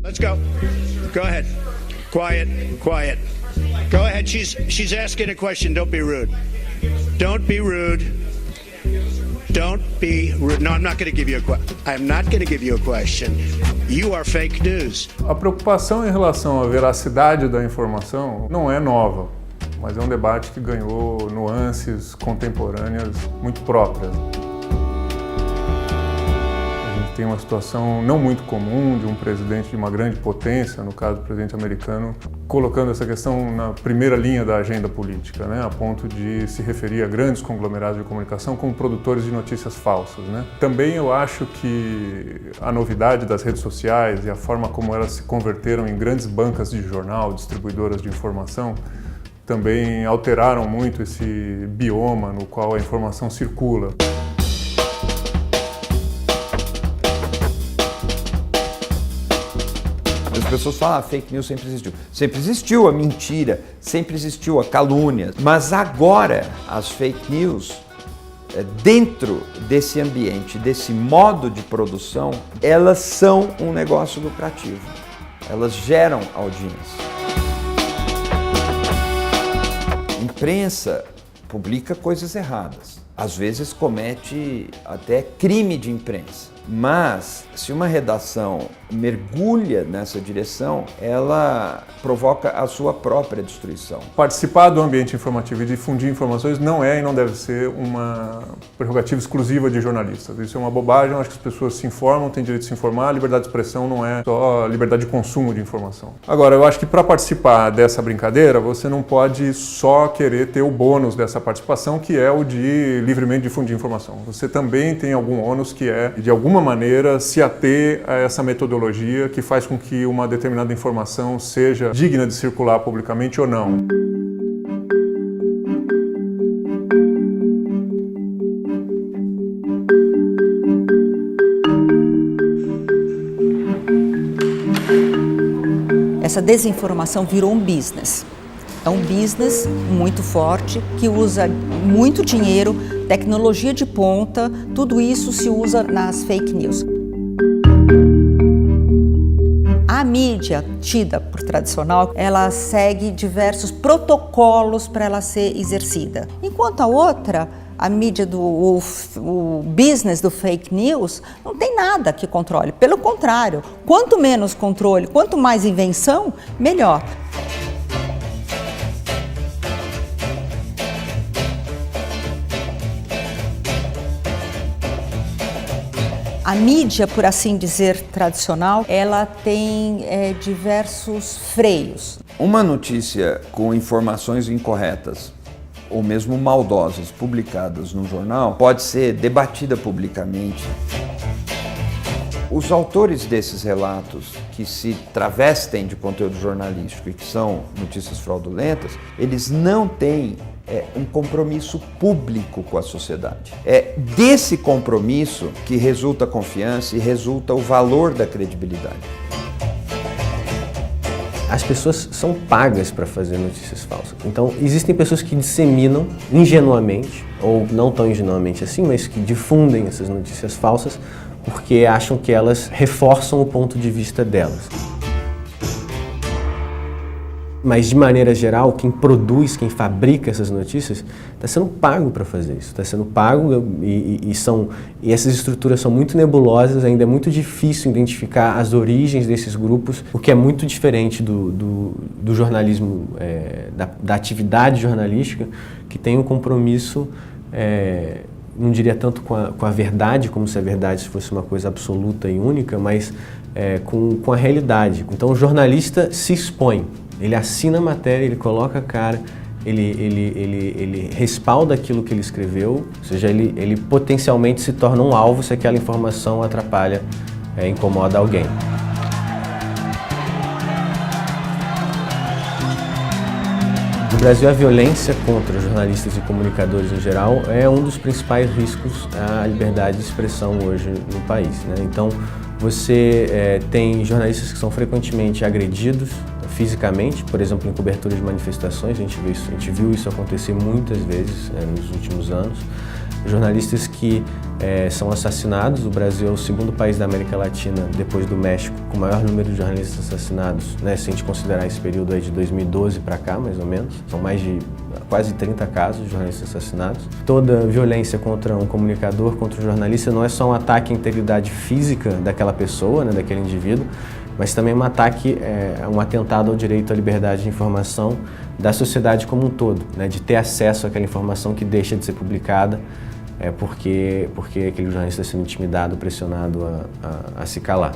Let's go. Go ahead. Quiet. Go ahead. She's asking a question. Don't be rude. Don't be rude. Don't be rude. No, I'm not going to give you a question. I'm not going to give you a question. You are fake news. A preocupação em relação à veracidade da informação não é nova, mas é um debate que ganhou nuances contemporâneas muito próprias. Tem uma situação não muito comum de um presidente de uma grande potência, no caso do presidente americano, colocando essa questão na primeira linha da agenda política, né, a ponto de se referir a grandes conglomerados de comunicação como produtores de notícias falsas, né. Também eu acho que a novidade das redes sociais e a forma como elas se converteram em grandes bancas de jornal, distribuidoras de informação, também alteraram muito esse bioma no qual a informação circula. As pessoas falam, fake news sempre existiu. Sempre existiu a mentira, sempre existiu a calúnia. Mas agora, as fake news, dentro desse ambiente, desse modo de produção, elas são um negócio lucrativo. Elas geram audiência. A imprensa publica coisas erradas. Às vezes comete até crime de imprensa. Mas, se uma redação mergulha nessa direção, ela provoca a sua própria destruição. Participar do ambiente informativo e difundir informações não é e não deve ser uma prerrogativa exclusiva de jornalistas. Isso é uma bobagem, eu acho que as pessoas se informam, têm direito de se informar, a liberdade de expressão não é só a liberdade de consumo de informação. Agora, eu acho que para participar dessa brincadeira, você não pode só querer ter o bônus dessa participação, que é o de livremente difundir informação. Você também tem algum ônus que é, de alguma maneira, se ater a essa metodologia que faz com que uma determinada informação seja digna de circular publicamente ou não. Essa desinformação virou um business. É um business muito forte, que usa muito dinheiro, tecnologia de ponta, tudo isso se usa nas fake news. A mídia, tida por tradicional, ela segue diversos protocolos para ela ser exercida. Enquanto a outra, a mídia o business do fake news, não tem nada que controle. Pelo contrário, quanto menos controle, quanto mais invenção, melhor. A mídia, por assim dizer, tradicional, ela tem diversos freios. Uma notícia com informações incorretas ou mesmo maldosas publicadas no jornal pode ser debatida publicamente. Os autores desses relatos que se travestem de conteúdo jornalístico e que são notícias fraudulentas, eles não têm um compromisso público com a sociedade. É desse compromisso que resulta a confiança e resulta o valor da credibilidade. As pessoas são pagas para fazer notícias falsas. Então, existem pessoas que disseminam ingenuamente, ou não tão ingenuamente assim, mas que difundem essas notícias falsas porque acham que elas reforçam o ponto de vista delas. Mas, de maneira geral, quem produz, quem fabrica essas notícias, está sendo pago para fazer isso. Está sendo pago e essas estruturas são muito nebulosas, ainda é muito difícil identificar as origens desses grupos, o que é muito diferente do jornalismo, da atividade jornalística, que tem um compromisso, não diria tanto com a verdade, como se a verdade fosse uma coisa absoluta e única, mas com a realidade. Então, o jornalista se expõe. Ele assina a matéria, ele coloca a cara, ele respalda aquilo que ele escreveu, ou seja, ele potencialmente se torna um alvo se aquela informação atrapalha, incomoda alguém. No Brasil, a violência contra jornalistas e comunicadores em geral é um dos principais riscos à liberdade de expressão hoje no país, né? Então, você tem jornalistas que são frequentemente agredidos fisicamente, por exemplo, em cobertura de manifestações, a gente viu isso acontecer muitas vezes nos últimos anos. Jornalistas que que são assassinados. O Brasil é o segundo país da América Latina, depois do México, com o maior número de jornalistas assassinados, né, se a gente considerar esse período aí de 2012 para cá, mais ou menos. São mais de quase 30 casos de jornalistas assassinados. Toda violência contra um comunicador, contra um jornalista, não é só um ataque à integridade física daquela pessoa, né, daquele indivíduo, mas também um ataque, um atentado ao direito à liberdade de informação da sociedade como um todo, né, de ter acesso àquela informação que deixa de ser publicada porque aquele jornalista está sendo intimidado, pressionado a se calar.